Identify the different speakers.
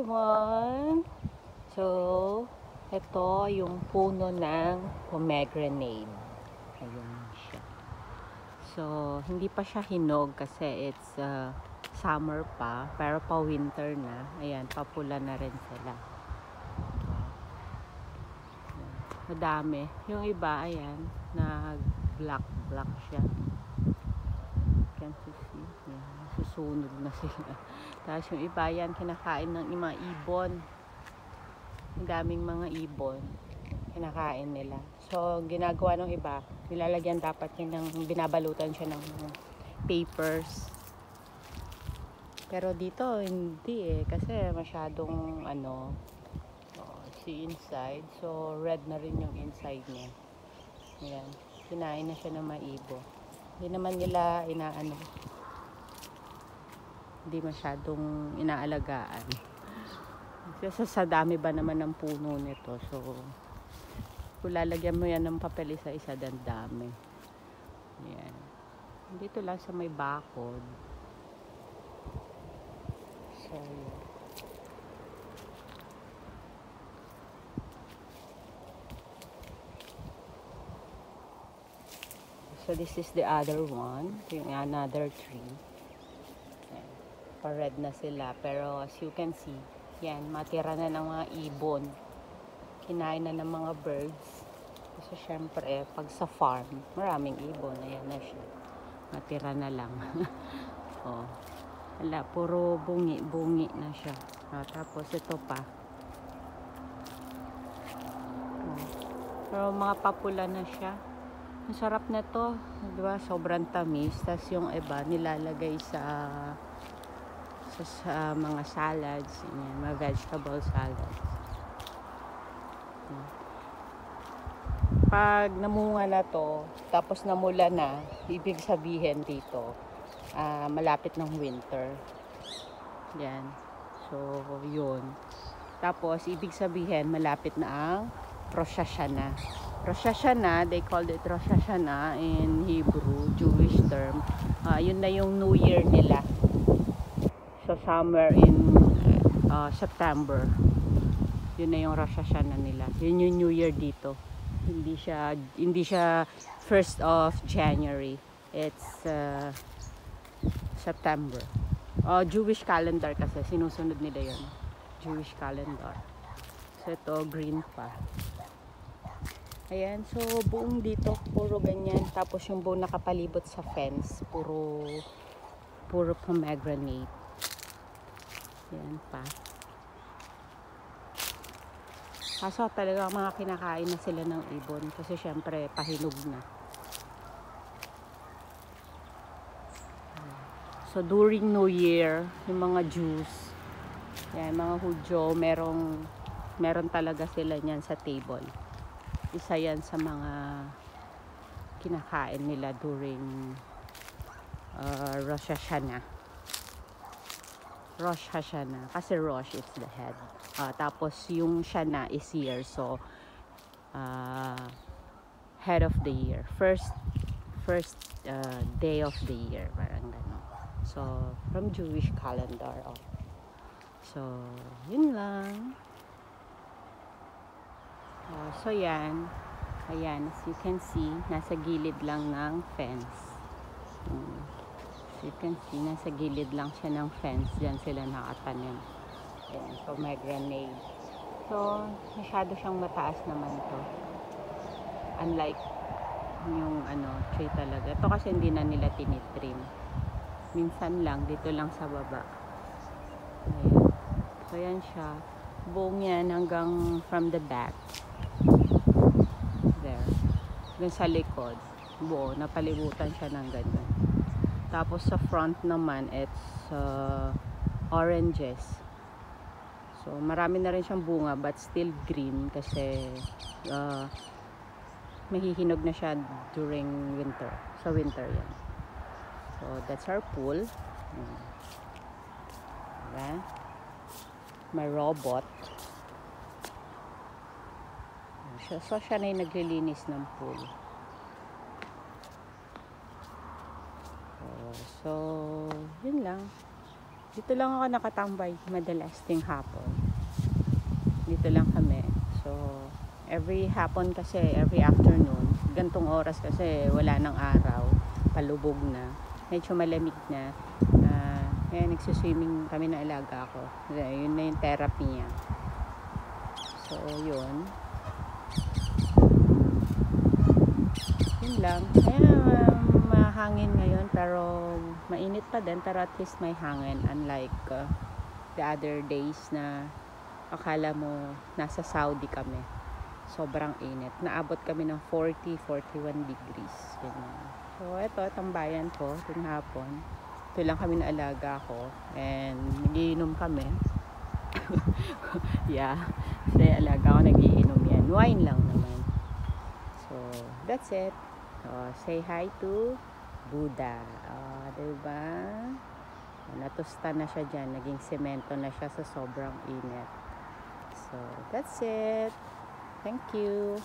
Speaker 1: everyone! So, ito yung puno ng pomegranate. Ayun siya. So, hindi pa siya hinog kasi it's summer pa, pero pa winter na. Ayan, papula na rin sila. Madami. Yung iba, ayan, nag-black siya. Can't you see? Ayan, susunod na sila. Tapos yung iba, yan, kinakain ng mga ibon. Ang daming mga ibon. Kinakain nila. So, ginagawa ng iba, nilalagyan dapat yun ng, binabalutan siya ng papers. Pero dito, hindi kasi masyadong, see inside. So, red na rin yung inside niya. Ayan. Kinain na siya ng mga ibon. Hindi naman nila hindi masyadong inaalagaan. Kasi sa dami ba naman ng puno nito. So, kung lalagyan mo yan ng papel isa-isa, dan dami. Ayan. Dito lang sa may bakod. So, yeah. So, this is the other one. Yung another tree. Ayan. Pa-red na sila. Pero, as you can see, yan, matira na ng mga ibon. Kinain na ng mga birds. Kasi, syempre, pag sa farm, maraming ibon. Ayan na siya. Matira na lang. Oh. Wala, puro bungi na siya. Tapos, ito pa. Pero, mga papula na siya. Ang sarap na to, diba? Sobrang tamis. Tapos yung iba nilalagay sa mga salads, mga vegetable salads. Pag namunga na to, tapos namula na, ibig sabihin dito, malapit ng winter. Yan. So, yun. Tapos, ibig sabihin, malapit na ang Rosh Hashanah. Rosh Hashanah, they called it Rosh Hashanah in Hebrew, Jewish term. Yun na yung New Year nila. So, somewhere in September. Yun na yung Rosh Hashanah nila. Yun yung New Year dito. Hindi siya 1st of January. It's September. Jewish calendar kasi. Sinusunod nila yun. Jewish calendar. So, ito, green pa. Ayan, so buong dito puro ganyan, tapos yung buong nakapalibot sa fence puro pomegranate. Ayan pa. Kaso talaga mga kinakain na sila ng ibon kasi syempre pahinog na. So during New Year, yung mga Jews, yan, mga Hudyo, meron talaga sila niyan sa table. Isa yan sa mga kinakain nila during Rosh Hashanah. Rosh Hashanah. Kasi Rosh is the head. Tapos yung Shana is year. So, head of the year. First day of the year. Parang gano'n. So, from Jewish calendar. So, yun lang. So yan, ayan, as you can see, nasa gilid lang ng fence. So you can see, nasa gilid lang siya ng fence. Diyan sila nakatanim. Ayan, pomegranate. So, masyado siyang mataas naman to. Unlike yung tree talaga. Ito kasi hindi na nila tinitrim. Minsan lang, dito lang sa baba. Ayan. So yan siya. Buong yan hanggang from the back. There. Dun sa likod. Buo. Napalibutan siya ng ganyan. Tapos sa front naman, it's oranges. So, marami na rin siyang bunga but still green kasi mahihinog na siya during winter. Sa winter yan. So, that's our pool. Diba? May robot. So, siya na yung naglilinis ng pool. So, yun lang. Dito lang ako nakatambay madalas ting hapon. Dito lang kami. So, every hapon kasi, every afternoon, gantong oras kasi wala ng araw, palubog na, medyo malamig na. Kaya nagsuswimming kami na alaga ko. Yun na yung therapy niya. So, yun. Yun lang. Kaya mahangin ngayon pero mainit pa din, pero at least may hangin, unlike the other days na akala mo nasa Saudi kami. Sobrang init. Naabot kami ng 40, 41 degrees. Ganyan. So, ito, tambayan ko, ting hapon. Ito lang kami na alaga ko. And, nagiinom kami. Yeah. Kasi alaga ko, nagiinom yan. Wine lang naman. So, that's it. Say hi to Buddha. Diba? Natusta na siya dyan. Naging semento na siya sa sobrang init. So, that's it. Thank you.